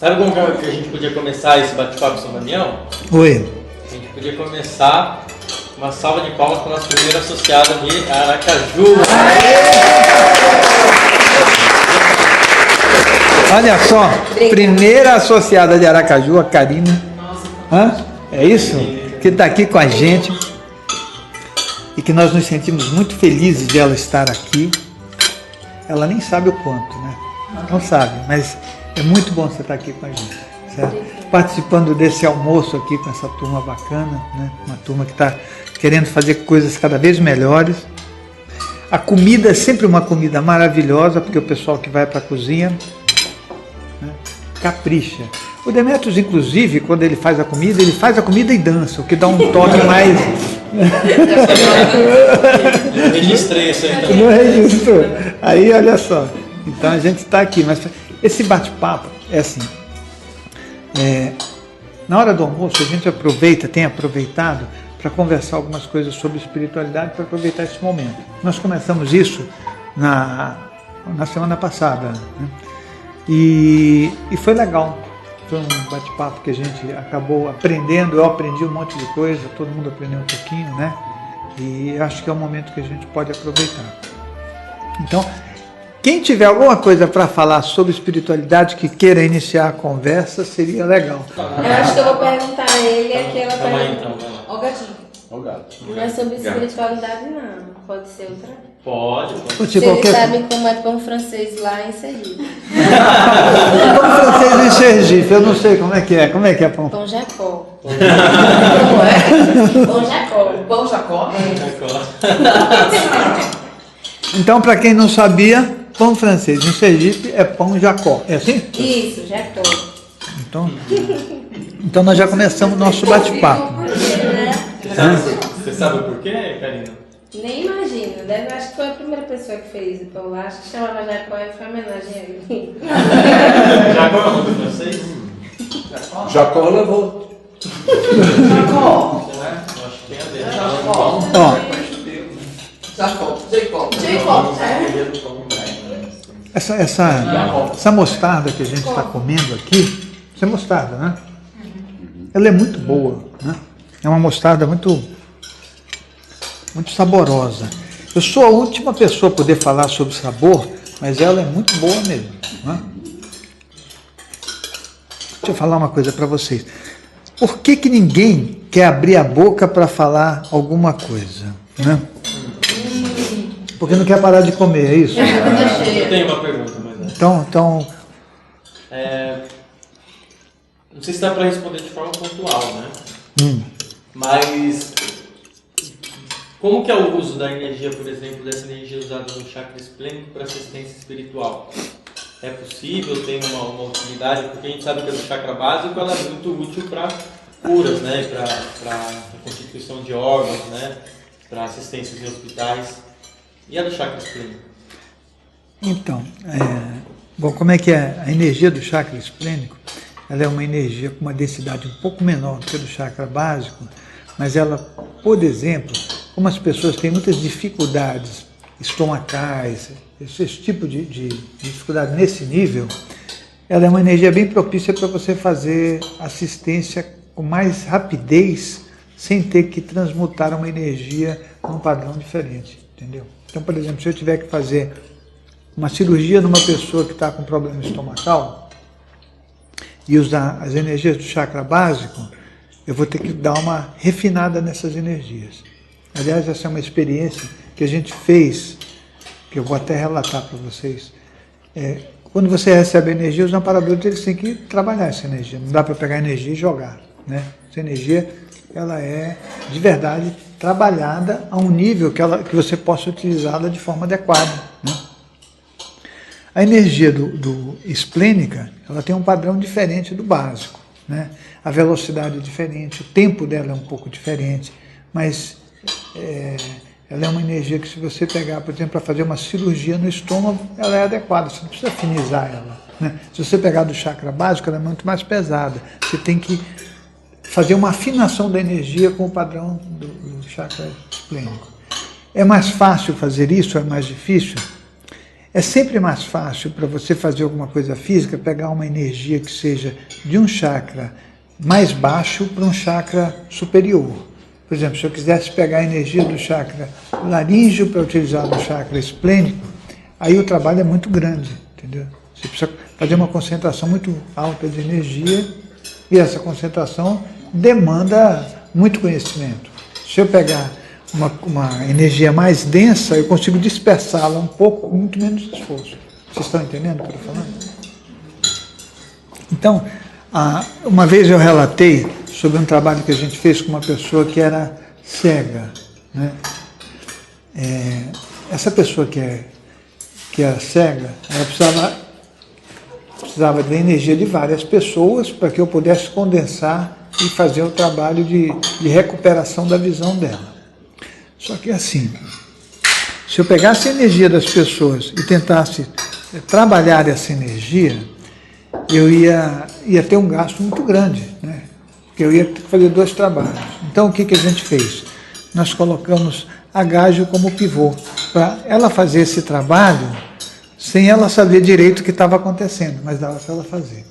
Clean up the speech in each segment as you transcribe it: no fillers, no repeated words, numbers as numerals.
Sabe como que a gente podia começar esse bate-papo, São Damião? Oi. A gente podia começar uma salva de palmas para a nossa primeira associada de Aracaju. Olha só, primeira associada de Aracaju, a Karina. É isso? Que está aqui com a gente. E que nós nos sentimos muito felizes de ela estar aqui. Ela nem sabe o quanto, né? Não sabe, mas é muito bom você estar aqui com a gente, certo? Participando desse almoço aqui com essa turma bacana, né? Uma turma que está querendo fazer coisas cada vez melhores. A comida é sempre uma comida maravilhosa, porque o pessoal que vai para a cozinha, né, capricha. O Demetrios, inclusive, quando ele faz a comida e dança, o que dá um toque mais... Eu registrei isso aí também. Não registrou. Aí, olha só. Então a gente está aqui, mas esse bate-papo é assim, na hora do almoço a gente tem aproveitado para conversar algumas coisas sobre espiritualidade, para aproveitar esse momento. Nós começamos isso na semana passada, né? E foi legal. Foi um bate-papo que a gente acabou aprendendo, eu aprendi um monte de coisa, todo mundo aprendeu um pouquinho, né? E acho que é um momento que a gente pode aproveitar. Então, quem tiver alguma coisa para falar sobre espiritualidade que queira iniciar a conversa, seria legal. Eu acho que eu vou perguntar a ele aquela pergunta. Então. Ó, gatinho. Não é sobre espiritualidade, não. Pode ser outra. Pode. Se ele sabe como é pão francês lá em Sergipe. Pão francês em Sergipe, eu não sei como é que é. Como é que é pão? Pão Jacó. Como é? Pão Jacó. Pão Jacó? Então, para quem não sabia, pão francês em Sergipe é pão Jacó. É assim? Isso, Jacó. Então nós já começamos o nosso bate-papo. Você sabe por quê, Karina? Nem imagino. Acho que foi a primeira pessoa que fez o pão lá. Acho que chamava Jacó e foi homenagem a ele. Jacó é o nome de vocês? Jacó levou. Jacó. Eu acho que tem a ver. Ó, Jacó. essa mostarda que a gente está comendo aqui, essa é mostarda, né? Ela é muito boa, né? É uma mostarda muito saborosa. Eu sou a última pessoa a poder falar sobre sabor, mas ela é muito boa mesmo, né? Deixa eu falar uma coisa para vocês. Por que ninguém quer abrir a boca para falar alguma coisa, né? Porque não quer parar de comer, é isso? Eu tenho uma pergunta, mas... Então... Não sei se dá para responder de forma pontual, né? Mas... Como que é o uso da energia, por exemplo, dessa energia usada no chakra esplênico para assistência espiritual? É possível, tem uma utilidade? Porque a gente sabe que a do chakra básico ela é muito útil para curas, né? Para reconstituição de órgãos, né? Para assistências em hospitais. E a do chakra esplênico? Então, bom, como é que é? A energia do chakra esplênico, ela é uma energia com uma densidade um pouco menor do que a do chakra básico, mas ela, por exemplo, como as pessoas têm muitas dificuldades estomacais, esse tipo de dificuldade nesse nível, ela é uma energia bem propícia para você fazer assistência com mais rapidez, sem ter que transmutar uma energia num padrão diferente, entendeu? Então, por exemplo, se eu tiver que fazer uma cirurgia numa pessoa que está com problema estomacal e usar as energias do chakra básico, eu vou ter que dar uma refinada nessas energias. Aliás, essa é uma experiência que a gente fez, que eu vou até relatar para vocês. Quando você recebe energia, os amparadores eles têm que trabalhar essa energia. Não dá para pegar energia e jogar, né? Essa energia, ela é de verdade trabalhada a um nível que você possa utilizá-la de forma adequada, né? A energia do esplênica, ela tem um padrão diferente do básico, né? A velocidade é diferente, o tempo dela é um pouco diferente, mas ela é uma energia que, se você pegar, por exemplo, para fazer uma cirurgia no estômago, ela é adequada, você não precisa afinizar ela, né? Se você pegar do chakra básico, ela é muito mais pesada, você tem que fazer uma afinação da energia com o padrão do chakra esplênico. É mais fácil fazer isso, é mais difícil? É sempre mais fácil para você fazer alguma coisa física, pegar uma energia que seja de um chakra mais baixo para um chakra superior. Por exemplo, se eu quisesse pegar a energia do chakra laríngeo para utilizar no chakra esplênico, aí o trabalho é muito grande, entendeu? Você precisa fazer uma concentração muito alta de energia e essa concentração demanda muito conhecimento. Se eu pegar uma energia mais densa, eu consigo dispersá-la um pouco com muito menos esforço. Vocês estão entendendo o que eu estou falando? Então, uma vez eu relatei sobre um trabalho que a gente fez com uma pessoa que era cega, né? Essa pessoa que era cega, ela precisava da energia de várias pessoas para que eu pudesse condensar e fazer o trabalho de recuperação da visão dela. Só que assim, se eu pegasse a energia das pessoas e tentasse trabalhar essa energia, eu ia ter um gasto muito grande, né? Porque eu ia ter que fazer 2 trabalhos. Então o que a gente fez? Nós colocamos a Gágio como pivô, para ela fazer esse trabalho sem ela saber direito o que estava acontecendo, mas dava para ela fazer.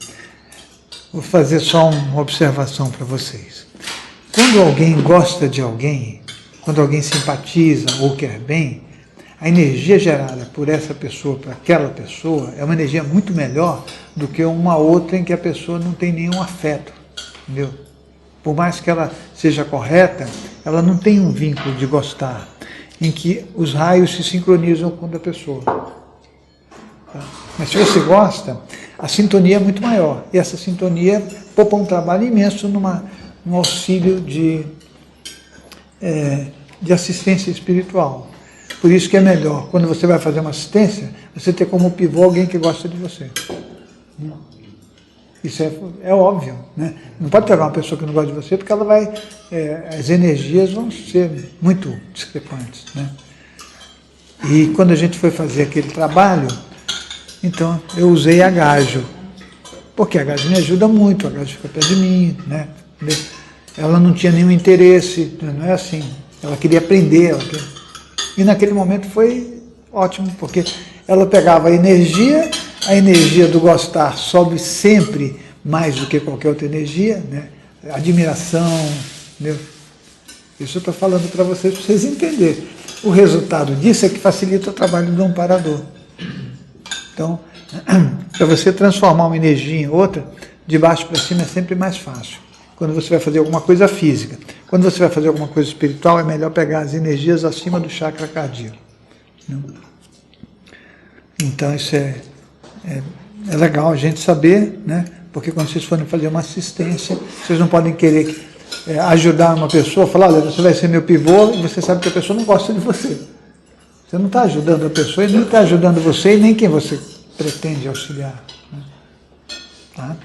Vou fazer só uma observação para vocês. Quando alguém gosta de alguém, quando alguém simpatiza ou quer bem, a energia gerada por essa pessoa para aquela pessoa é uma energia muito melhor do que uma outra em que a pessoa não tem nenhum afeto, entendeu? Por mais que ela seja correta, ela não tem um vínculo de gostar, em que os raios se sincronizam com o da pessoa. Tá? Mas se você gosta, a sintonia é muito maior. E essa sintonia poupa um trabalho imenso num auxílio de assistência espiritual. Por isso que é melhor, quando você vai fazer uma assistência, você ter como pivô alguém que gosta de você. Isso é óbvio, né? Não pode pegar uma pessoa que não gosta de você, porque ela vai, as energias vão ser muito discrepantes, né? E quando a gente foi fazer aquele trabalho, então eu usei a Gágio, porque a Gágio me ajuda muito, a Gágio fica perto de mim, né? Ela não tinha nenhum interesse, não é assim, ela queria aprender, e naquele momento foi ótimo, porque ela pegava a energia do gostar sobe sempre mais do que qualquer outra energia, né? Admiração, entendeu? Isso eu estou falando para vocês entenderem. O resultado disso é que facilita o trabalho do amparador. Então, para você transformar uma energia em outra, de baixo para cima é sempre mais fácil. Quando você vai fazer alguma coisa física. Quando você vai fazer alguma coisa espiritual, é melhor pegar as energias acima do chakra cardíaco. Então, isso é legal a gente saber, né? Porque quando vocês forem fazer uma assistência, vocês não podem querer ajudar uma pessoa, falar, olha, você vai ser meu pivô, e você sabe que a pessoa não gosta de você. Você não está ajudando a pessoa, e nem está ajudando você, e nem quem você pretende auxiliar. Né? Tá?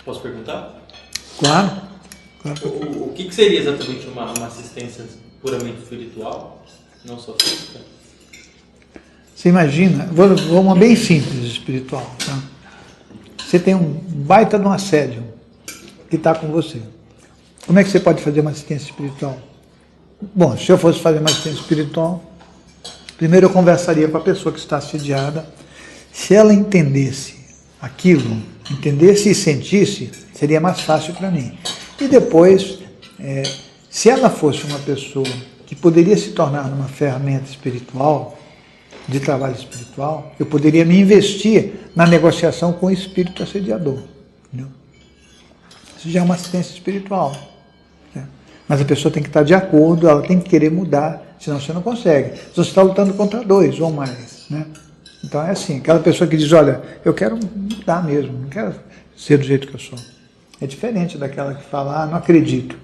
Posso perguntar? Claro. O que seria exatamente uma assistência puramente espiritual, não só física? Você imagina, vou uma bem simples espiritual. Tá? Você tem um baita de um assédio que está com você. Como é que você pode fazer uma assistência espiritual? Bom, se eu fosse fazer uma assistência espiritual, primeiro eu conversaria com a pessoa que está assediada. Se ela entendesse aquilo, entendesse e sentisse, seria mais fácil para mim. E depois, se ela fosse uma pessoa que poderia se tornar uma ferramenta espiritual, de trabalho espiritual, eu poderia me investir na negociação com o espírito assediador. Entendeu? Isso já é uma assistência espiritual. Né? Mas a pessoa tem que estar de acordo, ela tem que querer mudar, senão você não consegue. Você está lutando contra 2 ou mais. Né? Então é assim, aquela pessoa que diz, olha, eu quero mudar mesmo, não quero ser do jeito que eu sou. É diferente daquela que fala, não acredito.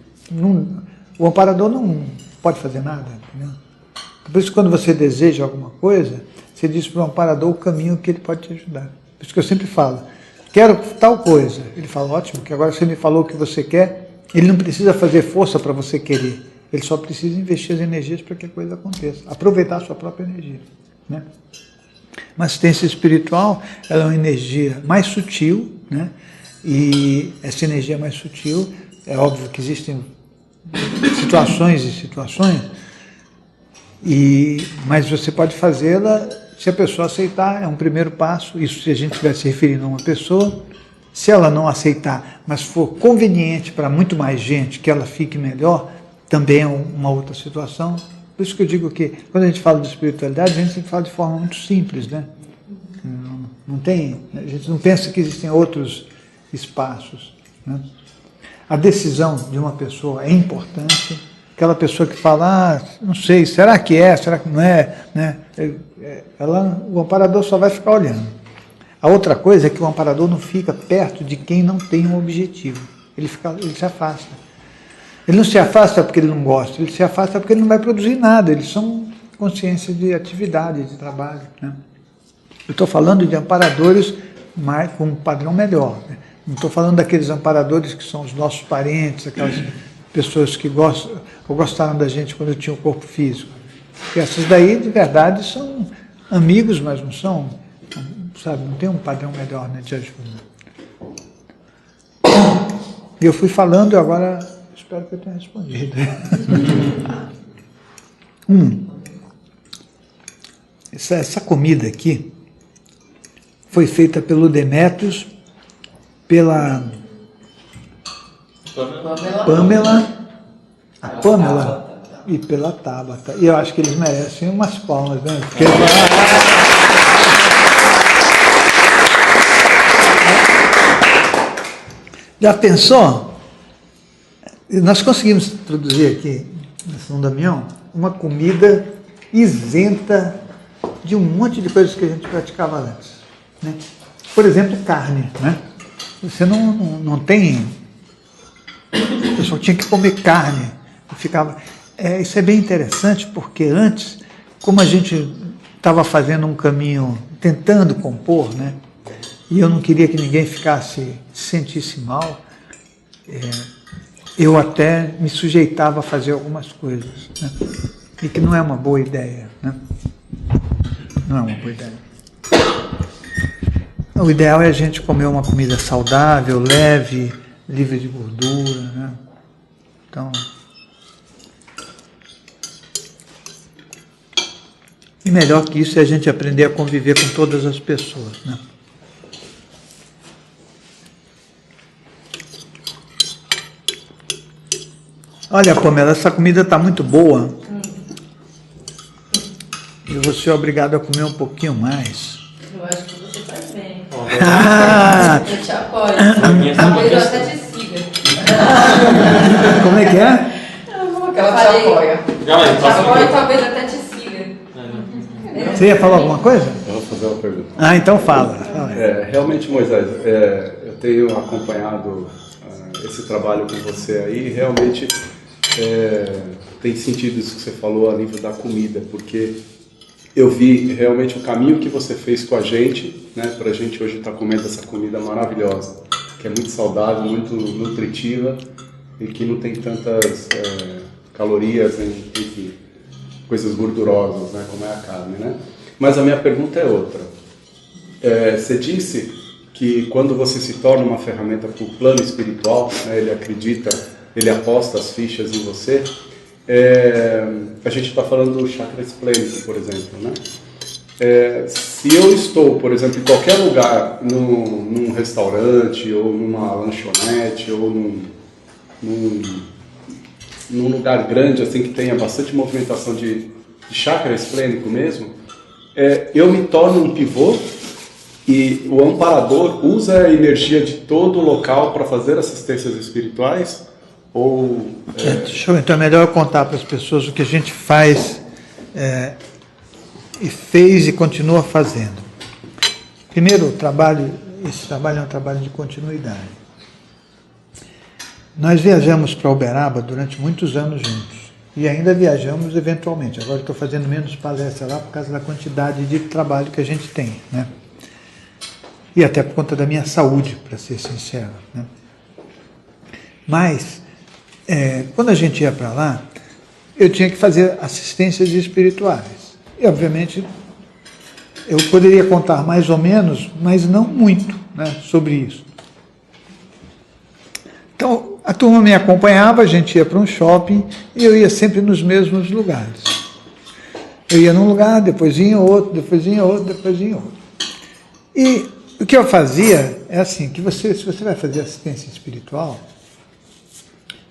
O amparador não pode fazer nada, entendeu? Por isso, quando você deseja alguma coisa, você diz para o amparador o caminho que ele pode te ajudar. Por isso que eu sempre falo, quero tal coisa. Ele fala, ótimo, que agora você me falou o que você quer. Ele não precisa fazer força para você querer. Ele só precisa investir as energias para que a coisa aconteça. Aproveitar a sua própria energia. Né? Uma assistência espiritual, ela é uma energia mais sutil, né? E essa energia mais sutil, é óbvio que existem situações e situações. Mas você pode fazê-la se a pessoa aceitar, é um primeiro passo, isso se a gente estiver se referindo a uma pessoa. Se ela não aceitar, mas for conveniente para muito mais gente, que ela fique melhor, também é uma outra situação. Por isso que eu digo que, quando a gente fala de espiritualidade, a gente tem que falar de forma muito simples, né? A gente não pensa que existem outros espaços, né? A decisão de uma pessoa é importante. Aquela pessoa que fala, não sei, será que não é? Né? O amparador só vai ficar olhando. A outra coisa é que o amparador não fica perto de quem não tem um objetivo. Ele se afasta. Ele não se afasta porque ele não gosta, ele se afasta porque ele não vai produzir nada. Eles são consciência de atividade, de trabalho, né? Eu estou falando de amparadores com um padrão melhor, né? Não estou falando daqueles amparadores que são os nossos parentes, aquelas pessoas que gostaram da gente quando eu tinha o corpo físico. Porque essas daí, de verdade, são amigos, mas não são, sabe, não tem um padrão melhor, né, de ajuda. E eu fui falando e agora espero que eu tenha respondido. Essa comida aqui foi feita pelo Demetrios, pela Pamela e pela Tabata. E eu acho que eles merecem umas palmas, né? Porque... Já pensou? Nós conseguimos produzir aqui, na São Damião, uma comida isenta de um monte de coisas que a gente praticava antes, né? Por exemplo, carne, né? Você não tem... A pessoa tinha que comer carne. Isso é bem interessante, porque antes, como a gente estava fazendo um caminho, tentando compor, né? E eu não queria que ninguém se sentisse mal, eu até me sujeitava a fazer algumas coisas, né? E que não é uma boa ideia, né? Não é uma boa ideia. O ideal é a gente comer uma comida saudável, leve, livre de gordura, né? Então, e melhor que isso é a gente aprender a conviver com todas as pessoas, né? Olha, Pamela, essa comida está muito boa. Eu vou ser obrigado a comer um pouquinho mais. Eu acho que você faz bem. Eu te apoio. Talvez eu até te siga. Como é que é? Ela te apoia. Te apoio, talvez até te siga. Você ia falar alguma coisa? Eu vou fazer uma pergunta. Então fala. Realmente, Moisés, eu tenho acompanhado esse trabalho com você aí, e realmente tem sentido isso que você falou a nível da comida, porque eu vi realmente o caminho que você fez com a gente, né, para a gente hoje estar comendo essa comida maravilhosa, que é muito saudável, muito nutritiva e que não tem tantas calorias, enfim, coisas gordurosas, né, como é a carne, né? Mas a minha pergunta é outra. Você disse que quando você se torna uma ferramenta para o plano espiritual, né, ele acredita, ele aposta as fichas em você. A gente está falando do chakra esplênico, por exemplo, né? Se eu estou, por exemplo, em qualquer lugar, num restaurante, ou numa lanchonete, ou num lugar grande, assim, que tenha bastante movimentação de chakra esplênico mesmo, eu me torno um pivô e o amparador usa a energia de todo o local para fazer assistências espirituais? Ou... Então é melhor eu contar para as pessoas o que a gente faz e fez e continua fazendo. Primeiro, esse trabalho é um trabalho de continuidade. Nós viajamos para Uberaba durante muitos anos juntos e ainda viajamos eventualmente. Agora estou fazendo menos palestra lá por causa da quantidade de trabalho que a gente tem, né? E até por conta da minha saúde, para ser sincero, né? Mas quando a gente ia para lá, eu tinha que fazer assistências espirituais. E, obviamente, eu poderia contar mais ou menos, mas não muito, né, sobre isso. Então, a turma me acompanhava, a gente ia para um shopping e eu ia sempre nos mesmos lugares. Eu ia num lugar, depois ia em outro, depois ia em outro, depois ia em outro. E o que eu fazia é assim, que se você vai fazer assistência espiritual,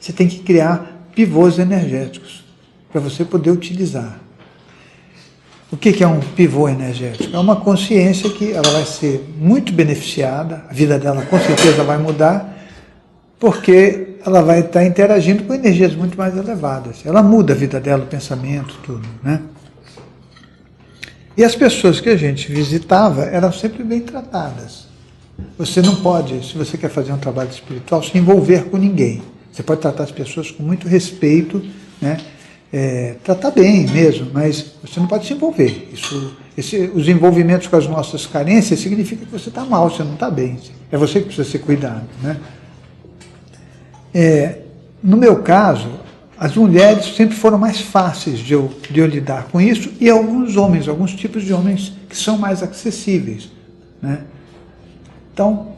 você tem que criar pivôs energéticos para você poder utilizar. O que é um pivô energético? É uma consciência que ela vai ser muito beneficiada, a vida dela com certeza vai mudar, porque ela vai estar interagindo com energias muito mais elevadas. Ela muda a vida dela, o pensamento, tudo, né? E as pessoas que a gente visitava eram sempre bem tratadas. Você não pode, se você quer fazer um trabalho espiritual, se envolver com ninguém. Você pode tratar as pessoas com muito respeito, né? Tratar bem mesmo, mas você não pode se envolver. Os envolvimentos com as nossas carências significa que você está mal, você não está bem. É você que precisa ser cuidado, né? No meu caso, as mulheres sempre foram mais fáceis de eu lidar com isso, e alguns homens, alguns tipos de homens que são mais acessíveis, né? Então,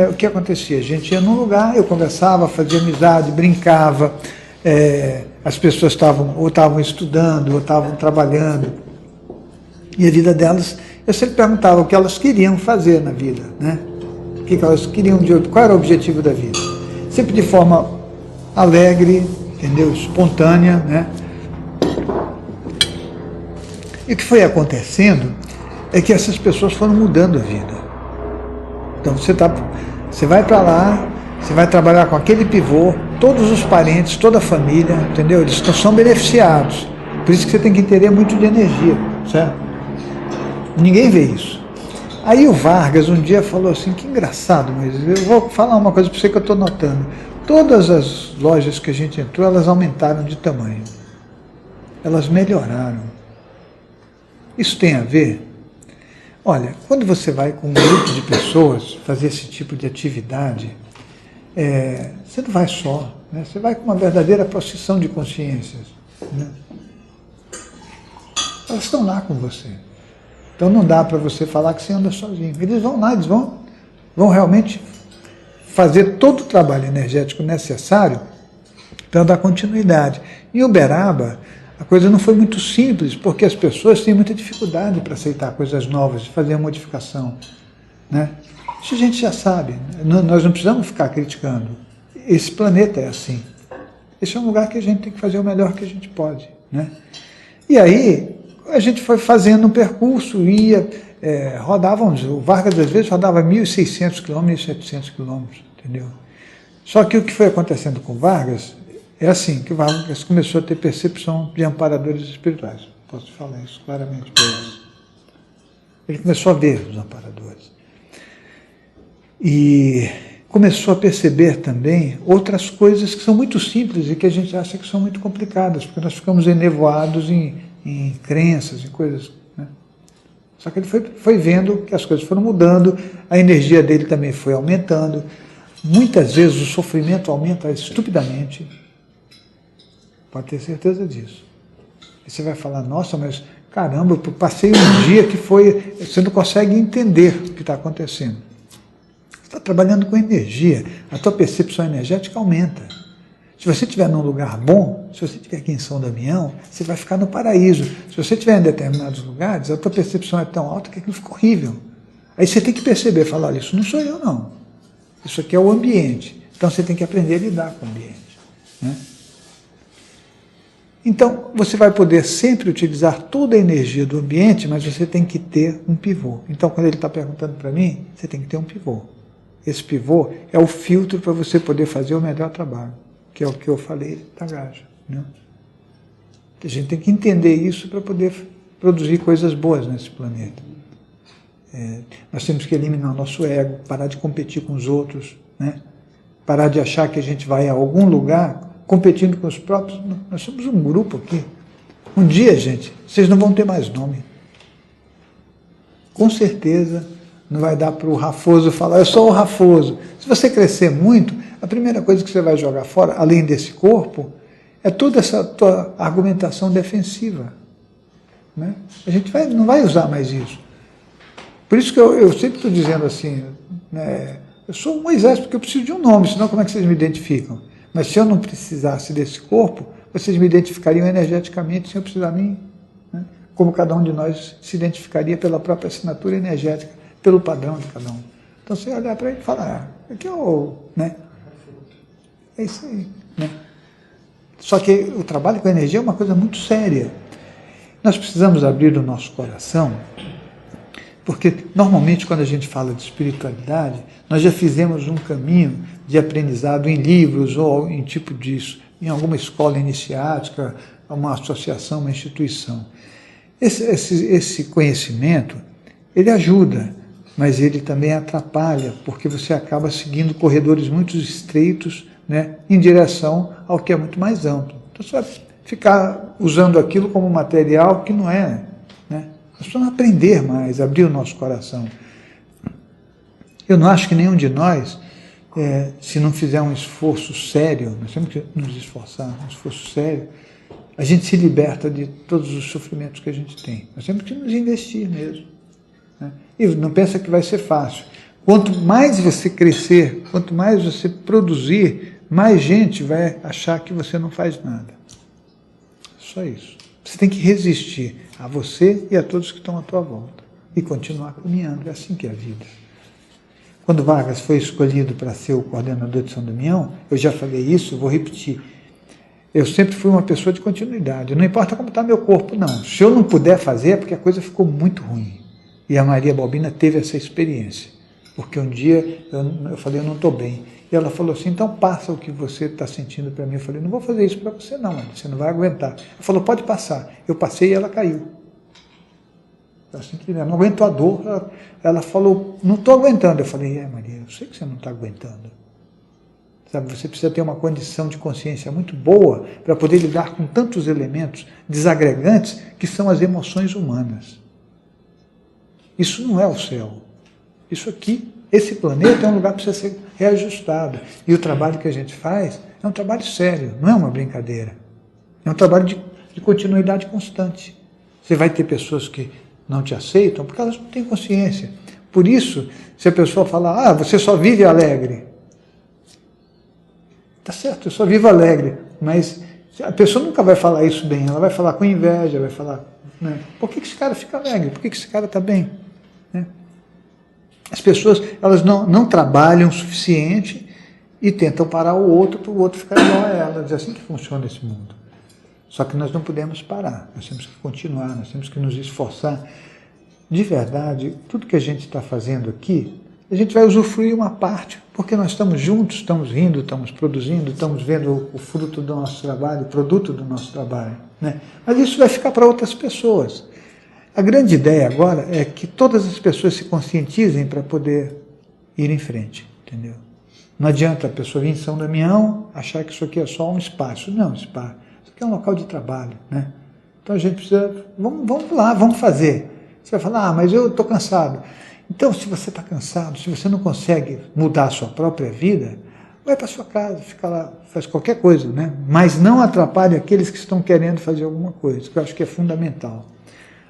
o que acontecia? A gente ia num lugar, eu conversava, fazia amizade, brincava, as pessoas estavam estudando, ou estavam trabalhando, e a vida delas, eu sempre perguntava o que elas queriam fazer na vida, né? O que elas queriam, qual era o objetivo da vida? Sempre de forma alegre, entendeu? Espontânea, né? E o que foi acontecendo é que essas pessoas foram mudando a vida. Então você vai para lá, você vai trabalhar com aquele pivô, todos os parentes, toda a família, entendeu? Eles são beneficiados. Por isso que você tem que entender muito de energia, certo? Ninguém vê isso. Aí o Vargas um dia falou assim, que engraçado, mas eu vou falar uma coisa para você que eu estou notando. Todas as lojas que a gente entrou, elas aumentaram de tamanho. Elas melhoraram. Isso tem a ver? Olha, quando você vai com um grupo de pessoas fazer esse tipo de atividade, você não vai só, né? Você vai com uma verdadeira procissão de consciências, né? Elas estão lá com você. Então não dá para você falar que você anda sozinho. Eles vão lá, eles vão realmente fazer todo o trabalho energético necessário para dar continuidade. Em Uberaba, a coisa não foi muito simples, porque as pessoas têm muita dificuldade para aceitar coisas novas, fazer a modificação, né? Isso a gente já sabe, nós não precisamos ficar criticando. Esse planeta é assim. Esse é um lugar que a gente tem que fazer o melhor que a gente pode, né? E aí, a gente foi fazendo um percurso, rodávamos, o Vargas às vezes rodava 1.600 quilômetros, 1.700 quilômetros, entendeu? Só que o que foi acontecendo com o Vargas é assim, que o Vargas começou a ter percepção de amparadores espirituais. Posso falar isso claramente para eles. Ele começou a ver os amparadores. E começou a perceber também outras coisas que são muito simples e que a gente acha que são muito complicadas, porque nós ficamos enevoados em crenças, em coisas, né? Só que ele foi vendo que as coisas foram mudando, a energia dele também foi aumentando. Muitas vezes o sofrimento aumenta estupidamente. Pode ter certeza disso. E você vai falar, nossa, mas caramba, eu passei um dia que foi... Você não consegue entender o que está acontecendo. Você está trabalhando com energia, a tua percepção energética aumenta. Se você estiver num lugar bom, se você estiver aqui em São Damião, você vai ficar no paraíso. Se você estiver em determinados lugares, a tua percepção é tão alta que aquilo fica horrível. Aí você tem que perceber, falar, olha, isso não sou eu não. Isso aqui é o ambiente. Então você tem que aprender a lidar com o ambiente, né? Então, você vai poder sempre utilizar toda a energia do ambiente, mas você tem que ter um pivô. Então, quando ele está perguntando para mim, você tem que ter um pivô. Esse pivô é o filtro para você poder fazer o melhor trabalho, que é o que eu falei da Gaja, né? A gente tem que entender isso para poder produzir coisas boas nesse planeta. Nós temos que eliminar o nosso ego, parar de competir com os outros, né? Parar de achar que a gente vai a algum lugar competindo com os próprios. Nós somos um grupo aqui. Um dia, gente, vocês não vão ter mais nome. Com certeza não vai dar para o Rafoso falar, eu sou o Rafoso. Se você crescer muito, a primeira coisa que você vai jogar fora, além desse corpo, é toda essa tua argumentação defensiva, né? A gente não vai usar mais isso. Por isso que eu sempre estou dizendo assim, né, eu sou um Moisés porque eu preciso de um nome, senão como é que vocês me identificam? Mas se eu não precisasse desse corpo, vocês me identificariam energeticamente sem eu precisar nem, né? como cada um de nós se identificaria pela própria assinatura energética, pelo padrão de cada um. Então você olhar para ele e falar, aqui é o... né? É isso aí. Né? Só que o trabalho com a energia é uma coisa muito séria. Nós precisamos abrir o nosso coração, porque normalmente quando a gente fala de espiritualidade, nós já fizemos um caminho de aprendizado em livros ou em tipo disso, em alguma escola iniciática, uma associação, uma instituição. Esse conhecimento, ele ajuda, mas ele também atrapalha, porque você acaba seguindo corredores muito estreitos, né, em direção ao que é muito mais amplo. Então você vai ficar usando aquilo como material que não é, né? Nós precisamos aprender mais, abrir o nosso coração. Eu não acho que nenhum de nós, se não fizer um esforço sério, nós temos que nos esforçar, um esforço sério, a gente se liberta de todos os sofrimentos que a gente tem. Nós temos que nos investir mesmo. Né? E não pensa que vai ser fácil. Quanto mais você crescer, quanto mais você produzir, mais gente vai achar que você não faz nada. Só isso. Você tem que resistir a você e a todos que estão à tua volta. E continuar caminhando. É assim que é a vida. Quando Vargas foi escolhido para ser o coordenador de São Damião, eu já falei isso, vou repetir. Eu sempre fui uma pessoa de continuidade. Não importa como está meu corpo, não. Se eu não puder fazer, é porque a coisa ficou muito ruim. E a Maria Balbina teve essa experiência. Porque um dia eu falei, eu não estou bem. E ela falou assim, então passa o que você está sentindo para mim. Eu falei, não vou fazer isso para você não, Maria, você não vai aguentar. Ela falou, pode passar. Eu passei e ela caiu. Assim que ela não aguentou a dor. Ela falou, não estou aguentando. Eu falei, Maria, eu sei que você não está aguentando. Sabe, você precisa ter uma condição de consciência muito boa para poder lidar com tantos elementos desagregantes que são as emoções humanas. Isso não é o céu. Isso aqui, esse planeta é um lugar que precisa ser reajustado. E o trabalho que a gente faz é um trabalho sério, não é uma brincadeira. É um trabalho de continuidade constante. Você vai ter pessoas que não te aceitam porque elas não têm consciência. Por isso, se a pessoa falar, você só vive alegre. Tá certo, eu só vivo alegre, mas a pessoa nunca vai falar isso bem, ela vai falar com inveja, vai falar, né? Por que esse cara fica alegre? Por que esse cara está bem? Né? As pessoas, elas não trabalham o suficiente e tentam parar o outro para o outro ficar igual a elas. É assim que funciona esse mundo. Só que nós não podemos parar, nós temos que continuar, nós temos que nos esforçar. De verdade, tudo que a gente está fazendo aqui, a gente vai usufruir uma parte, porque nós estamos juntos, estamos rindo, estamos produzindo, estamos vendo o fruto do nosso trabalho, o produto do nosso trabalho. Né? Mas isso vai ficar para outras pessoas. A grande ideia agora é que todas as pessoas se conscientizem para poder ir em frente, entendeu? Não adianta a pessoa vir em São Damião, achar que isso aqui é só um espaço. Não, espaço. Isso aqui é um local de trabalho, né? Então a gente precisa, vamos lá, vamos fazer. Você vai falar, mas eu estou cansado. Então, se você está cansado, se você não consegue mudar a sua própria vida, vai para sua casa, fica lá, faz qualquer coisa, né? Mas não atrapalhe aqueles que estão querendo fazer alguma coisa, que eu acho que é fundamental.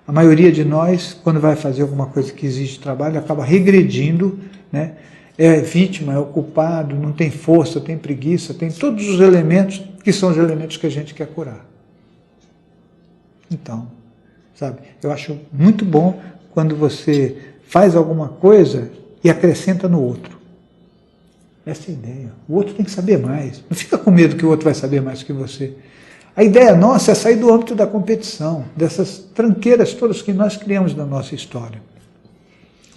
A maioria de nós, quando vai fazer alguma coisa que exige trabalho, acaba regredindo, né? É vítima, é o culpado, não tem força, tem preguiça, tem todos os elementos que são os elementos que a gente quer curar. Então, sabe, eu acho muito bom quando você faz alguma coisa e acrescenta no outro. Essa é a ideia. O outro tem que saber mais. Não fica com medo que o outro vai saber mais que você. A ideia nossa é sair do âmbito da competição, dessas tranqueiras todas que nós criamos na nossa história.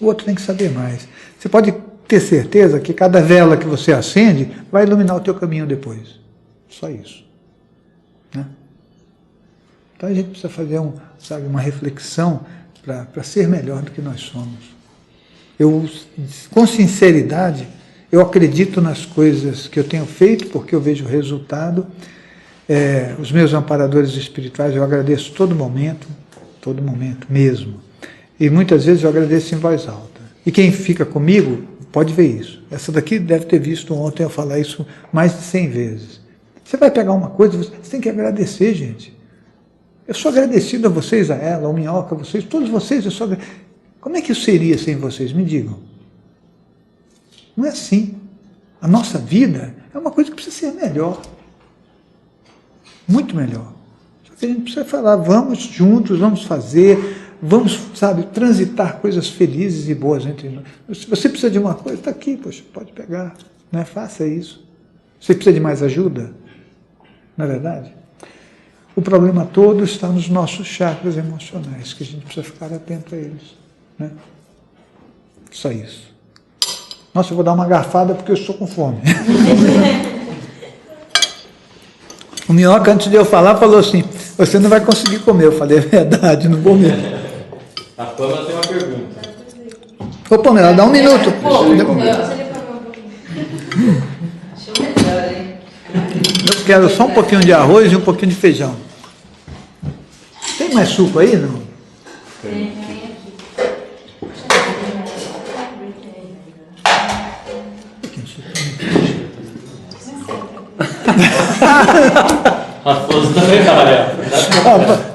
O outro tem que saber mais. Você pode ter certeza que cada vela que você acende vai iluminar o teu caminho depois. Só isso. Né? Então a gente precisa fazer uma reflexão para ser melhor do que nós somos. Eu, com sinceridade, eu acredito nas coisas que eu tenho feito, porque eu vejo o resultado. Os meus amparadores espirituais, eu agradeço todo momento mesmo. E muitas vezes eu agradeço em voz alta. E quem fica comigo pode ver isso. Essa daqui deve ter visto ontem eu falar isso mais de 100 vezes. Você vai pegar uma coisa, você tem que agradecer, gente. Eu sou agradecido a vocês, a ela, ao Minhoca, a vocês, todos vocês, eu sou agradecido. Como é que eu seria sem vocês? Me digam. Não é assim. A nossa vida é uma coisa que precisa ser melhor. Muito melhor. Só A gente precisa falar, vamos juntos, vamos fazer, vamos, sabe, transitar coisas felizes e boas entre nós. Se você precisa de uma coisa, está aqui, poxa, pode pegar, né? Faça isso. Você precisa de mais ajuda? Não é verdade? O problema todo está nos nossos chakras emocionais, que a gente precisa ficar atento a eles, né? Só isso. Nossa, eu vou dar uma garfada porque eu estou com fome. O Minhoca, antes de eu falar, falou assim, você não vai conseguir comer. Eu falei, é verdade, não vou mesmo. A Pamela tem uma pergunta. Ô, Pamela, dá um minuto. Eu quero só um pouquinho de arroz e um pouquinho de feijão. Tem mais suco aí, não? Tem. Raposo também vai.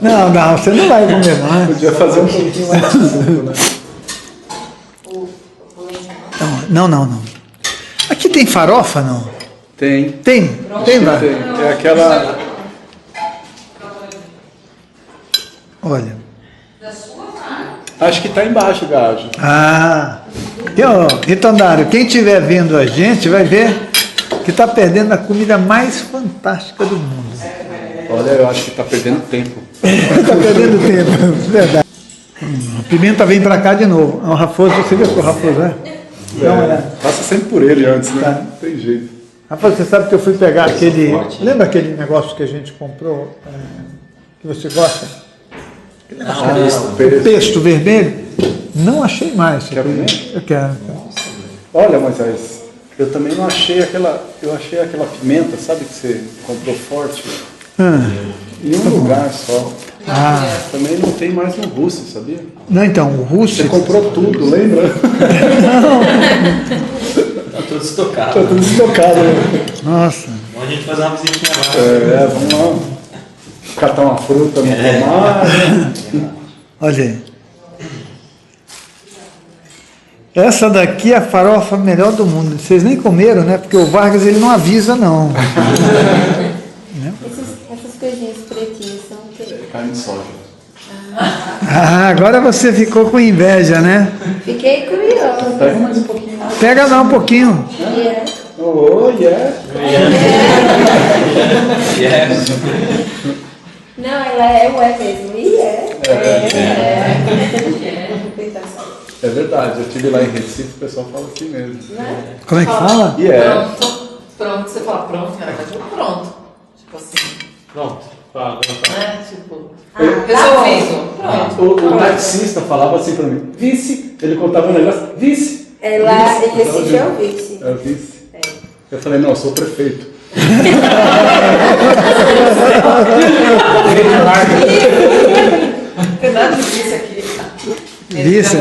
Não, você não vai comer mais. Podia fazer um pouquinho mais de suco, né? Não. Aqui tem farofa, não? Tem. Tem lá. Tem. É aquela... Olha. Acho que está embaixo, Gajo. Ritondário, quem estiver vendo a gente vai ver que está perdendo a comida mais fantástica do mundo. Olha, eu acho que está perdendo tempo. Está perdendo tempo, verdade. A pimenta vem para cá de novo. O Raposo, você viu que o Raposo é? Dá uma olhada. Passa sempre por ele antes, né? Tá. Não tem jeito. Raposo, você sabe que eu fui pegar aquele... Lembra aquele negócio que a gente comprou, que você gosta? O Pesto vermelho? Não achei mais. Quer comer? Eu quero. Olha, Moisés, eu também não achei aquela... Eu achei aquela pimenta, sabe que você comprou forte? Em um lugar só. Também não tem mais no Russo, sabia? Não, então, o russo... Você comprou tudo, lembra? Tá tudo estocado. Tá tudo estocado. Né? Nossa. Vamos a gente fazer uma visitinha lá. Vamos lá. Catar uma fruta no pomar. Olha aí. Essa daqui é a farofa melhor do mundo. Vocês nem comeram, né? Porque o Vargas, ele não avisa, não. Essas coisinhas pretinhas são o quê? Carne de soja. Agora você ficou com inveja, né? Fiquei curiosa. Pega mais um pouquinho. Pega lá um pouquinho. Yeah. Oh, yeah. Yes. Não, ela é mesmo. É verdade, eu estive lá em Recife, o pessoal fala assim mesmo. Como é que fala? Pronto, você fala pronto, cara, mas pronto. Tipo assim. Pronto. Fala. Né? Tipo. Resolvido. Pronto. O taxista falava assim pra mim, vice, ele contava um negócio, vice. Ela decidiu o vice. É o vice. Eu falei, não, eu sou o prefeito. Tem nada disso aqui. Vice,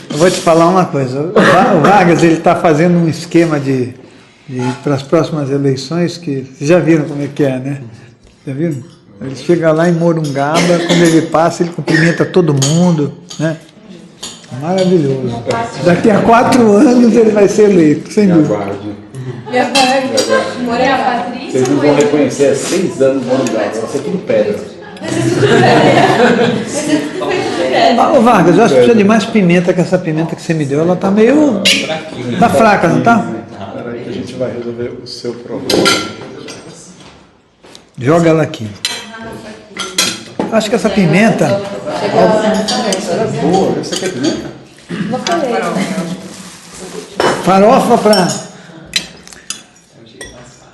eu vou te falar uma coisa. O Vargas, ele está fazendo um esquema para as próximas eleições que vocês já viram como é que é, né? Já viram? Ele chega lá em Morungaba, quando ele passa, ele cumprimenta todo mundo, né? Maravilhoso. Daqui a 4 anos ele vai ser eleito, sem dúvida. Minha Patrícia. Vocês não vão reconhecer, é 6 anos no lugar, vai ser tudo pedra. Ô Vargas, eu acho que precisa de mais pimenta, que essa pimenta que você me deu, ela tá meio... Tá fraca, não tá? Peraí que a gente vai resolver o seu problema. Joga ela aqui. Acho que essa pimenta... Boa, essa aqui é pimenta? Vou comer. Farofa pra...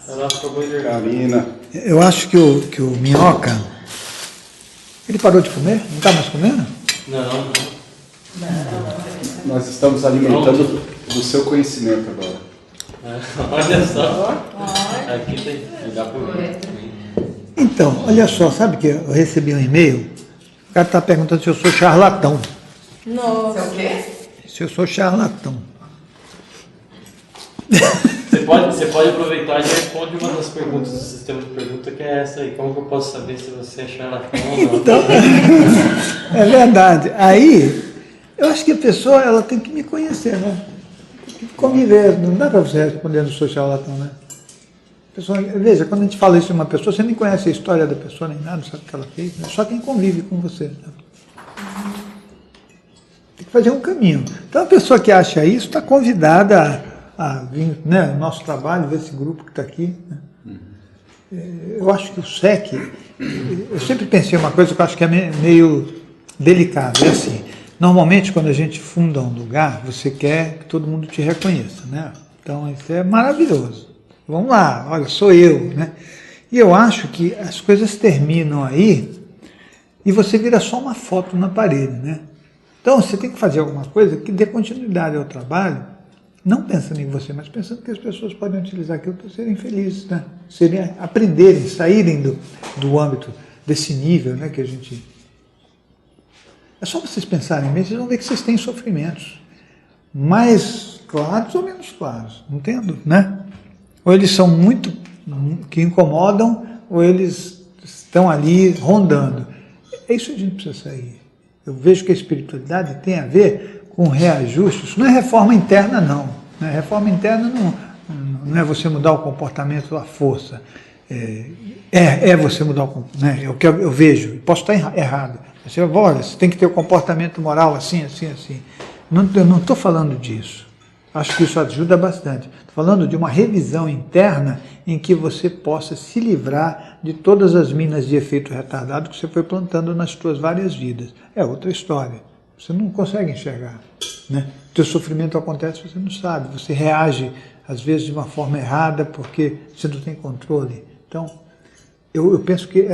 Ela ficou bem legal. Carina. Eu acho que o Minhoca... Ele parou de comer? Não está mais comendo? Não. Nós estamos alimentando do seu conhecimento agora. Olha só. Aqui tem que dar por mim. Então, olha só, sabe que eu recebi um e-mail? O cara está perguntando se eu sou charlatão. Nossa. Você é o quê? Se eu sou charlatão. Você pode aproveitar e responde uma das perguntas do sistema de pergunta, que é essa aí. Como que eu posso saber se você é charlatão ou não? Então, é verdade. Aí, eu acho que a pessoa ela tem que me conhecer, né? Tem que conviver. Não dá para você responder no sou charlatão, né? A Pessoa, veja, quando a gente fala isso de uma pessoa, você nem conhece a história da pessoa, nem nada, não sabe o que ela fez, é só quem convive com você. Né? Tem que fazer um caminho. Então a pessoa que acha isso está convidada a vir, né, no nosso trabalho, ver esse grupo que está aqui. Né? Eu acho que o SEC, eu sempre pensei uma coisa que eu acho que é meio delicado, é assim, normalmente quando a gente funda um lugar, você quer que todo mundo te reconheça, né? Então isso é maravilhoso. Vamos lá, olha, sou eu, né? E eu acho que as coisas terminam aí e você vira só uma foto na parede, né? Então você tem que fazer alguma coisa que dê continuidade ao trabalho, não pensando em você, mas pensando que as pessoas podem utilizar aquilo para serem felizes, né? Aprenderem, saírem do âmbito desse nível, né, que a gente... É só vocês pensarem mesmo, vocês vão ver que vocês têm sofrimentos mais claros ou menos claros, entendo, né? Ou eles são muito que incomodam, ou eles estão ali rondando. É isso que a gente precisa sair. Eu vejo que a espiritualidade tem a ver com reajuste. Isso não é reforma interna, não. Reforma interna não é você mudar o comportamento à força. É você mudar o comportamento. Né? É o que eu vejo. Posso estar errado. Você tem que ter o comportamento moral assim, assim, assim. Eu não estou falando disso. Acho que isso ajuda bastante. Estou falando de uma revisão interna em que você possa se livrar de todas as minas de efeito retardado que você foi plantando nas suas várias vidas. É outra história. Você não consegue enxergar. Né? O teu sofrimento acontece, você não sabe. Você reage, às vezes, de uma forma errada porque você não tem controle. Então, eu penso que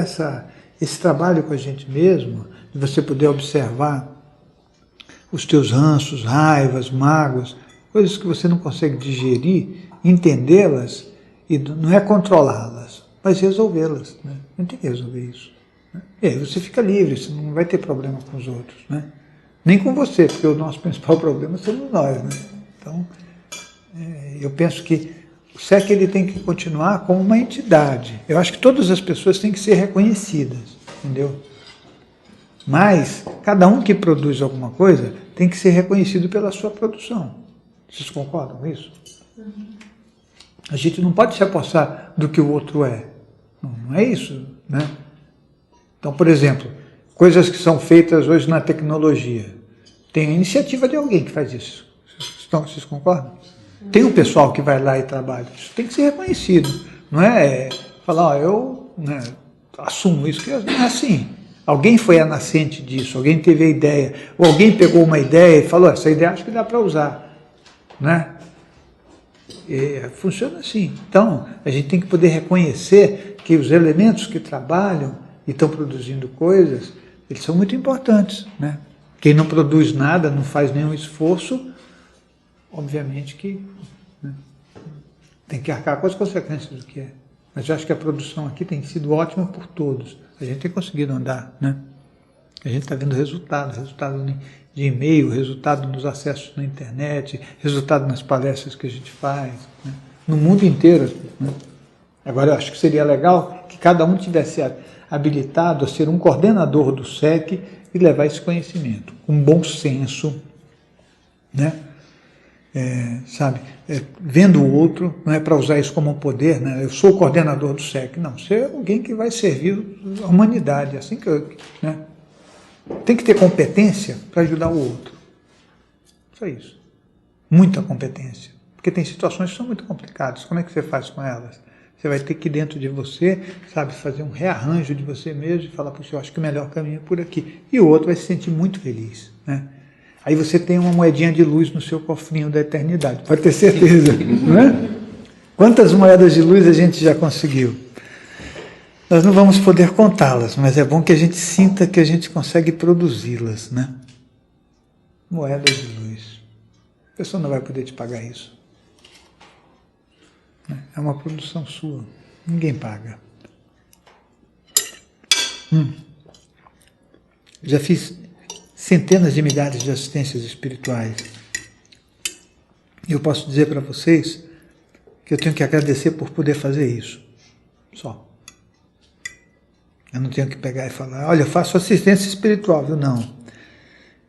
esse trabalho com a gente mesmo, de você poder observar os teus ranços, raivas, mágoas, coisas que você não consegue digerir, entendê-las, e não é controlá-las, mas resolvê-las. Né? Não tem que resolver isso. Né? E aí você fica livre, você não vai ter problema com os outros. Né? Nem com você, porque o nosso principal problema somos nós. Né? Então, eu penso que o SEC ele tem que continuar como uma entidade. Eu acho que todas as pessoas têm que ser reconhecidas, entendeu? Mas cada um que produz alguma coisa tem que ser reconhecido pela sua produção. Vocês concordam com isso? A gente não pode se apossar do que o outro é. Não é isso, né? Então, por exemplo, coisas que são feitas hoje na tecnologia. Tem a iniciativa de alguém que faz isso. Vocês concordam? Tem um pessoal que vai lá e trabalha. Isso tem que ser reconhecido. Não é falar, eu assumo isso, que não é assim. Alguém foi a nascente disso, alguém teve a ideia, ou alguém pegou uma ideia e falou, essa ideia acho que dá para usar. Né? Funciona assim. Então, a gente tem que poder reconhecer que os elementos que trabalham e estão produzindo coisas, eles são muito importantes. Né? Quem não produz nada, não faz nenhum esforço, obviamente que tem que arcar com as consequências do que é. Mas eu acho que a produção aqui tem sido ótima por todos. A gente tem conseguido andar, né? A gente está vendo resultado de e-mail, resultado nos acessos na internet, resultado nas palestras que a gente faz, né? No mundo inteiro. Né? Agora, eu acho que seria legal que cada um tivesse habilitado a ser um coordenador do SEC e levar esse conhecimento, com bom senso, né? Vendo o outro, não é para usar isso como um poder, né? Eu sou o coordenador do SEC. Não, você é alguém que vai servir a humanidade, assim que né? Tem que ter competência para ajudar o outro. Só isso. Muita competência. Porque tem situações que são muito complicadas. Como é que você faz com elas? Você vai ter que ir dentro de você, fazer um rearranjo de você mesmo e falar, puxa, eu acho que o melhor caminho é por aqui. E o outro vai se sentir muito feliz, né? Aí você tem uma moedinha de luz no seu cofrinho da eternidade, pode ter certeza. Não é? Quantas moedas de luz a gente já conseguiu? Nós não vamos poder contá-las, mas é bom que a gente sinta que a gente consegue produzi-las. Né? Moedas de luz. A pessoa não vai poder te pagar isso. É uma produção sua. Ninguém paga. Já fiz centenas de milhares de assistências espirituais. E eu posso dizer para vocês que eu tenho que agradecer por poder fazer isso. Só. Eu não tenho que pegar e falar, olha, eu faço assistência espiritual, viu? Não.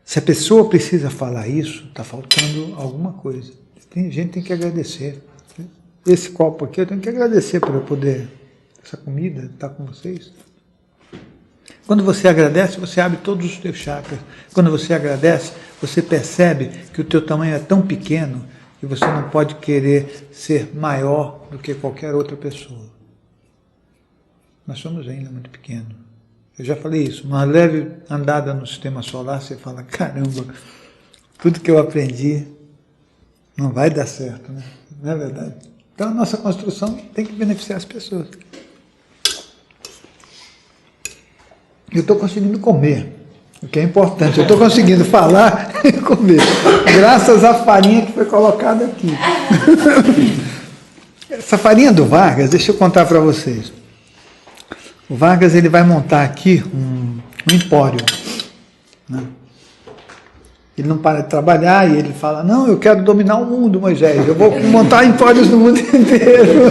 Se a pessoa precisa falar isso, está faltando alguma coisa. Gente tem que agradecer. esse copo aqui, eu tenho que agradecer por eu poder, essa comida, estar com vocês. Quando você agradece, você abre todos os teus chakras. Quando você agradece, você percebe que o teu tamanho é tão pequeno que você não pode querer ser maior do que qualquer outra pessoa. Nós somos ainda muito pequenos. Eu já falei isso, uma leve andada no sistema solar, você fala, caramba, tudo que eu aprendi não vai dar certo, né? Não é verdade? Então a nossa construção tem que beneficiar as pessoas. Eu estou conseguindo comer, o que é importante. Eu estou conseguindo falar e comer, graças à farinha que foi colocada aqui. Essa farinha do Vargas, deixa eu contar para vocês. O Vargas ele vai montar aqui um empório, né? Ele não para de trabalhar e ele fala, não, eu quero dominar o mundo, Moisés, eu vou montar empórios no mundo inteiro.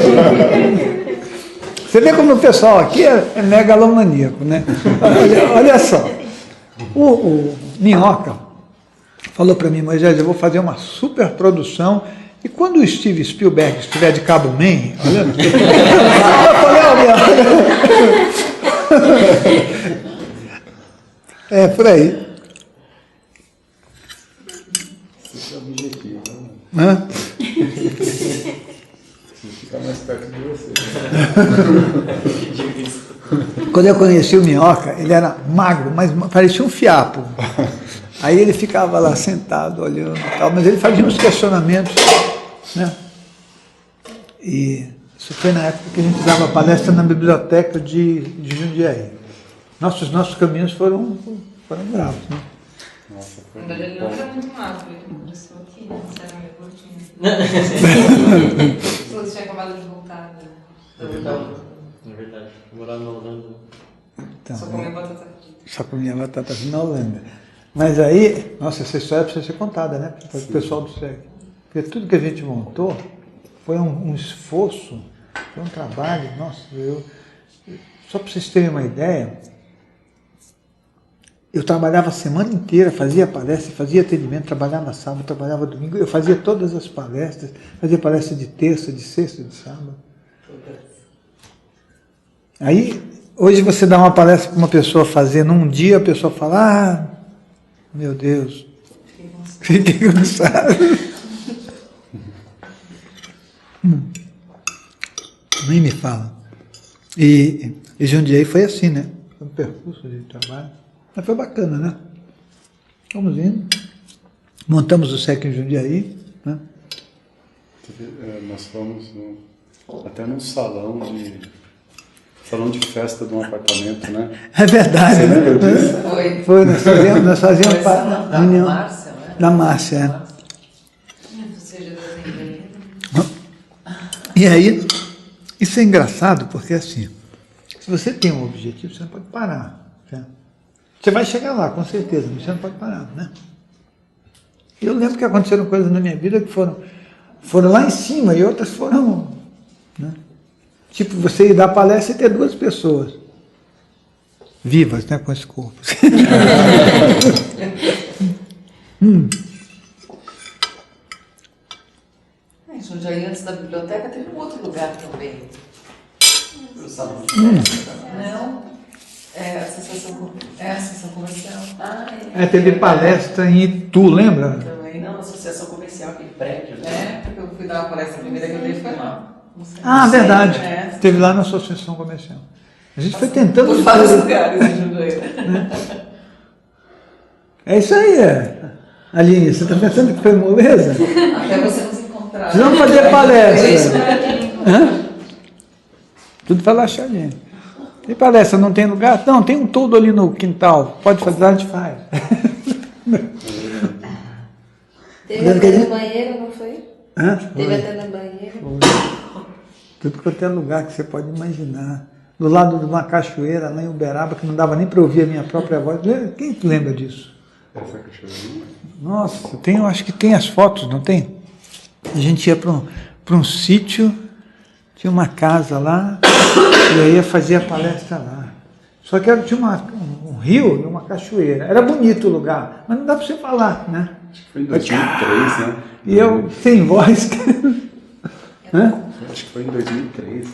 Você vê como o pessoal aqui é megalomaníaco, né? Olha só, o Minhoca falou para mim, Moisés, eu vou fazer uma super produção e quando o Steve Spielberg estiver de Cabo Man, olha, eu falei, é por aí. Esse é o objetivo, Hã? Ficar mais perto de você. Quando eu conheci o Minhoca, ele era magro, mas parecia um fiapo. Aí ele ficava lá sentado, olhando e tal, mas ele fazia uns questionamentos, né? E isso foi na época que a gente dava palestra na biblioteca de Jundiaí. Nossos caminhos foram bravos, né? Nossa, foi Na verdade, ele bom. não era muito magro, ele começou aqui, né? Você era meio gordinho. Você tinha acabado de voltar, né? É verdade. Morar na Holanda. Então, Só comia batata frita. só comia batata frita na Holanda. Mas aí, nossa, essa história precisa ser contada, né? Para o pessoal do SEC. Porque tudo que a gente montou foi um esforço, foi um trabalho. Nossa, só para vocês terem uma ideia, eu trabalhava a semana inteira, fazia palestra, fazia atendimento, trabalhava sábado, trabalhava domingo, eu fazia todas as palestras, fazia palestra de terça, de sexta, de sábado. Aí, hoje você dá uma palestra para uma pessoa fazer num dia, a pessoa fala, meu Deus, fiquei cansado. Nem me fala. E Jundiaí foi assim, né? Foi um percurso de trabalho. Mas foi bacana, né? Fomos indo. Montamos o SEC em Jundiaí, né? Nós fomos até num salão de festa de um apartamento, né? É verdade. Você lembra disso? Foi, nós fazíamos Da reunião Márcia, né? da Márcia. Seja desenho. E aí, isso é engraçado porque assim, se você tem um objetivo, você não pode parar. Certo? Você vai chegar lá, com certeza, mas você não pode parar, né? Eu lembro que aconteceram coisas na minha vida que foram lá em cima e outras foram, né? Tipo, você ir dar palestra e ter 2 pessoas vivas, né, com esse corpo. Jundiaí, antes da biblioteca, teve um outro lugar também. O salão de festa. Não? É a associação comercial. Teve palestra em Itu, lembra? Também. Não, associação comercial, aquele prédio, né? Porque eu fui dar uma palestra, a primeira que eu dei foi lá. Ah, verdade. É. Teve lá na associação comercial. A gente foi tentando... Por vários lugares em Jundiaí. É isso aí, Aline, você está pensando que foi moleza? Até você nos encontrar. Vamos fazer palestra. Tudo para lá, Aline. Tem palestra, não tem lugar? Não, tem um todo ali no quintal. Pode fazer, a gente faz. Teve até no banheiro, não foi? Hã? Teve até no banheiro. Tudo quanto é lugar que você pode imaginar. Do lado de uma cachoeira, lá em Uberaba, que não dava nem para ouvir a minha própria voz. Quem lembra disso? Essa cachoeira. Nossa, acho que tem as fotos, não tem? A gente ia para um sítio, tinha uma casa lá, e aí ia fazer a palestra lá. Só que tinha um rio e uma cachoeira. Era bonito o lugar, mas não dá para você falar, né? Foi em 2003, né? E eu, sem voz... Hã? Acho que foi em 2003.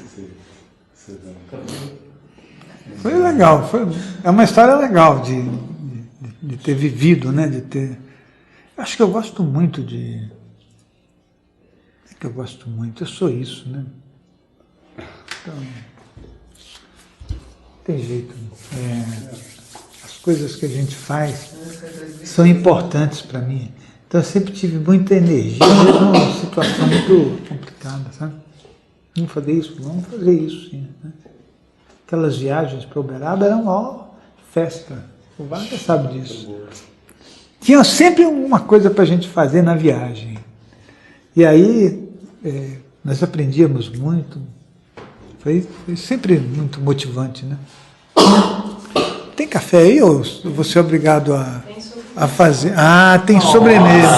Foi legal, é uma história legal de ter vivido, né? De ter. Acho que eu gosto muito de. É que eu gosto muito, eu sou isso, né? Então, tem jeito. As coisas que a gente faz são importantes para mim. Então eu sempre tive muita energia, mesmo numa situação muito complicada, sabe? Vamos fazer isso, sim. Né? Aquelas viagens para Uberaba eram uma festa. O Wagner sabe disso. Tinha sempre uma coisa para a gente fazer na viagem. E aí nós aprendíamos muito. Foi sempre muito motivante, né? Tem café aí ou eu vou ser obrigado a fazer? Ah, tem sobremesa.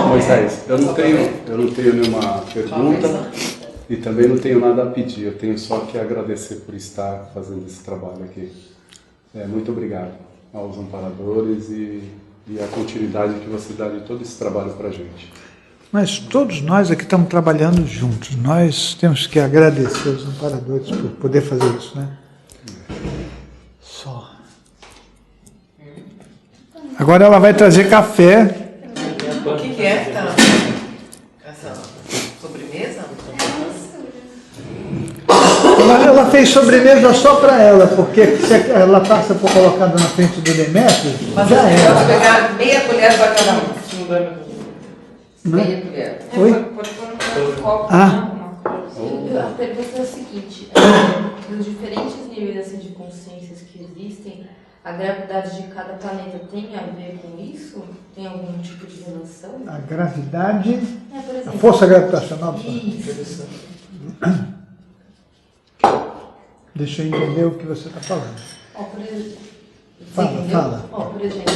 Moisés, eu não tenho nenhuma pergunta e também não tenho nada a pedir. Eu tenho só que agradecer por estar fazendo esse trabalho aqui. Muito obrigado aos amparadores e a continuidade que você dá de todo esse trabalho para a gente. Mas todos nós aqui estamos trabalhando juntos. Nós temos que agradecer os amparadores por poder fazer isso, né? Só. Agora ela vai trazer café. O que é? Essa sobremesa? Ela fez sobremesa só para ela, porque se ela passa por colocada na frente do Demétrio, Mas já você era. pode pegar meia colher para cada um. Meia colher. Oi? Pode pôr um copo. A pergunta é a seguinte: nos diferentes níveis assim, de consciências que existem, a gravidade de cada planeta tem a ver com isso? Tem algum tipo de relação? A gravidade, Por exemplo, a força gravitacional. isso. Deixa eu entender o que você está falando. Por exemplo, Fala. por exemplo,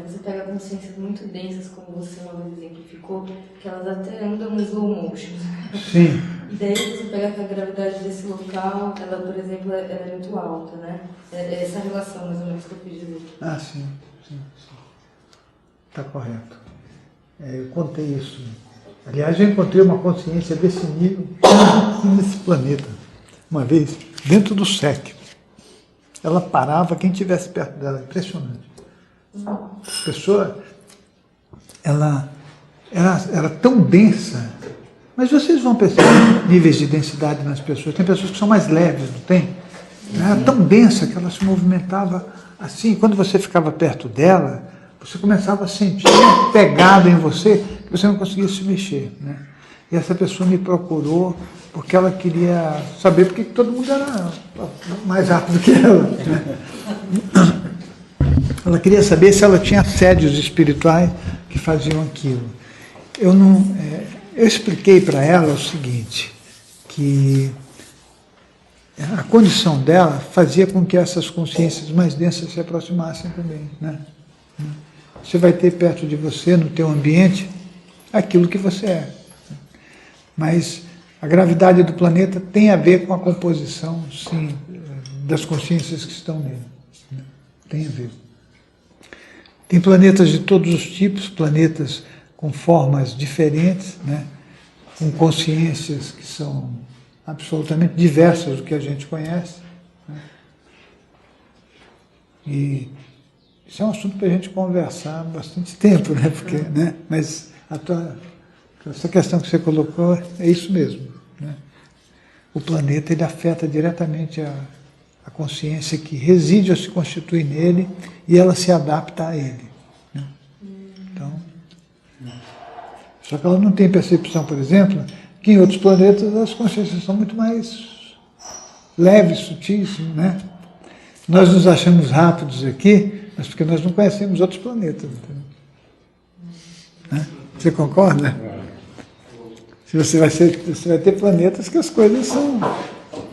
você pega consciências muito densas, como você uma vez exemplificou, que elas até andam no slow motion. Sim. E daí você pega que a gravidade desse local, ela, por exemplo, ela é muito alta, né? Essa relação, mais ou menos, que eu quis dizer. Ah, sim. Está correto. Eu contei isso. Aliás, eu encontrei uma consciência desse nível nesse planeta. Uma vez, dentro do SEC. Ela parava quem estivesse perto dela. Impressionante. A pessoa, ela era tão densa. Mas vocês vão perceber níveis de densidade nas pessoas. Tem pessoas que são mais leves, não tem? Ela era tão densa que ela se movimentava assim. Quando você ficava perto dela, você começava a sentir uma pegada em você que você não conseguia se mexer, né? E essa pessoa me procurou porque ela queria saber por que todo mundo era mais rápido que ela, né? Ela queria saber se ela tinha assédios espirituais que faziam aquilo. Eu expliquei para ela o seguinte, que a condição dela fazia com que essas consciências mais densas se aproximassem também, né? Você vai ter perto de você, no teu ambiente, aquilo que você é. Mas a gravidade do planeta tem a ver com a composição, sim, das consciências que estão nele. Tem a ver. Tem planetas de todos os tipos, planetas com formas diferentes, né? Com consciências que são absolutamente diversas do que a gente conhece. Né? E isso é um assunto para a gente conversar há bastante tempo, né? Porque, né? Mas essa questão que você colocou é isso mesmo. Né? O planeta ele afeta diretamente a consciência que reside ou se constitui nele e ela se adapta a ele. Né? Então, só que ela não tem percepção, por exemplo, que em outros planetas as consciências são muito mais leves, sutis, né? Nós nos achamos rápidos aqui, mas porque nós não conhecemos outros planetas. Né? Você concorda? Você vai ter planetas que as coisas são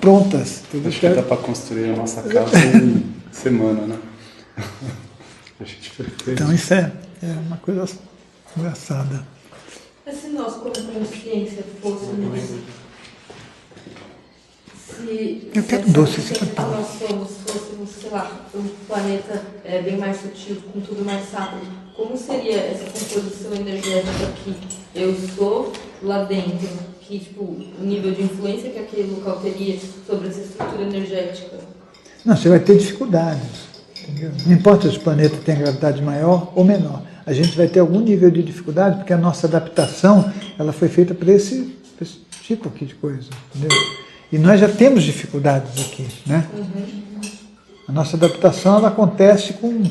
prontas. Acho que dá para construir a nossa casa em semana, né? Então isso é uma coisa engraçada. Mas se nós, como consciência, fôssemos... Eu quero doce, você quer pão? Nós fôssemos, sei lá, um planeta bem mais sutil, com tudo mais rápido, como seria essa composição energética aqui? eu sou lá dentro, que tipo, o nível de influência que aquele local teria sobre essa estrutura energética? Não, você vai ter dificuldades. Entendeu? Não importa se o planeta tem gravidade maior ou menor. A gente vai ter algum nível de dificuldade, porque a nossa adaptação ela foi feita para esse tipo aqui de coisa. Entendeu? E nós já temos dificuldades aqui. Né? A nossa adaptação ela acontece com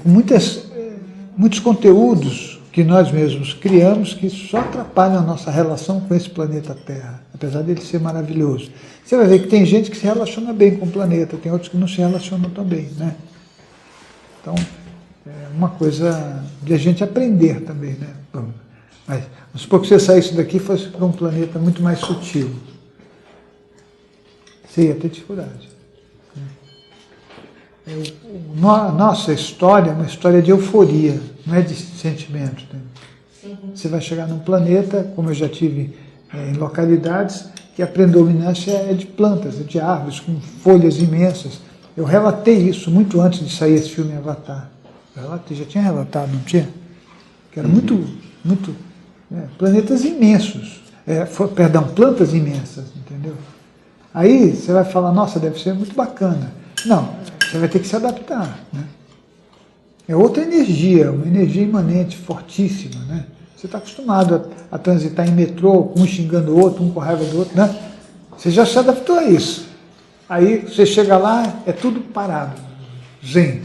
muitos conteúdos que nós mesmos criamos que só atrapalham a nossa relação com esse planeta Terra, apesar dele ser maravilhoso. Você vai ver que tem gente que se relaciona bem com o planeta, tem outros que não se relacionam tão bem, né? Então, é uma coisa de a gente aprender também, né? Mas vamos supor que você saísse daqui e fosse para um planeta muito mais sutil. Você ia ter dificuldade. A nossa história é uma história de euforia, não é de sentimento. Né? Você vai chegar num planeta, como eu já tive em localidades, que a predominância é de plantas, é de árvores, com folhas imensas. Eu relatei isso muito antes de sair esse filme Avatar. Já tinha relatado, não tinha? Que era planetas imensos. Plantas imensas, entendeu? Aí você vai falar, nossa, deve ser muito bacana. Não, você vai ter que se adaptar. Né? É outra energia, uma energia imanente, fortíssima. Né? Você está acostumado a transitar em metrô, um xingando o outro, um com raiva do outro. Né? Você já se adaptou a isso. Aí você chega lá, é tudo parado, zen.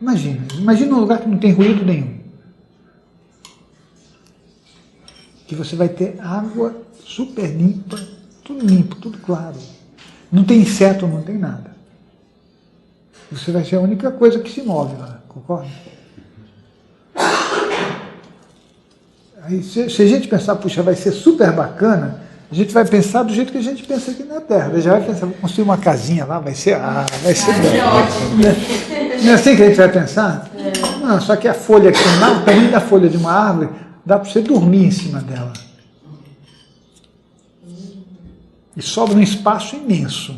Imagina um lugar que não tem ruído nenhum. Que você vai ter água super limpa, tudo claro. Não tem inseto, não tem nada. Você vai ser a única coisa que se move lá, concorda? Aí, se a gente pensar, puxa, vai ser super bacana, a gente vai pensar do jeito que a gente pensa aqui na Terra. A gente vai pensar, vou construir uma casinha lá, vai ser ótimo. Não é assim que a gente vai pensar? Não, só que a folha aqui, o tamanho da folha de uma árvore, dá para você dormir em cima dela. E sobra um espaço imenso.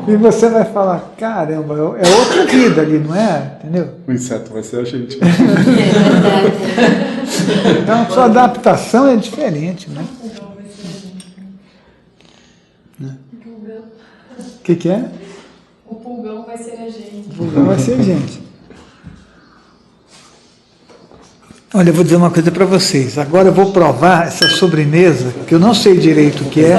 E você vai falar, caramba, é outra vida ali, não é? Entendeu? O inseto vai ser a gente. Então a sua adaptação é diferente, né? O que é? O pulgão vai ser a gente. O pulgão vai ser a gente. Olha, eu vou dizer uma coisa para vocês. Agora eu vou provar essa sobremesa, que eu não sei direito o que é.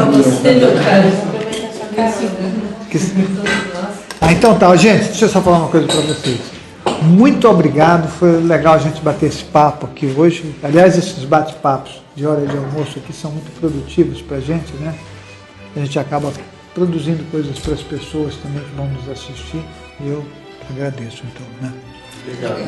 Então tá, gente, deixa eu só falar uma coisa para vocês. Muito obrigado, foi legal a gente bater esse papo aqui hoje. Aliás, esses bate-papos de hora de almoço aqui são muito produtivos para a gente, né? A gente acaba produzindo coisas para as pessoas também que vão nos assistir. E eu agradeço, então, né? Obrigado.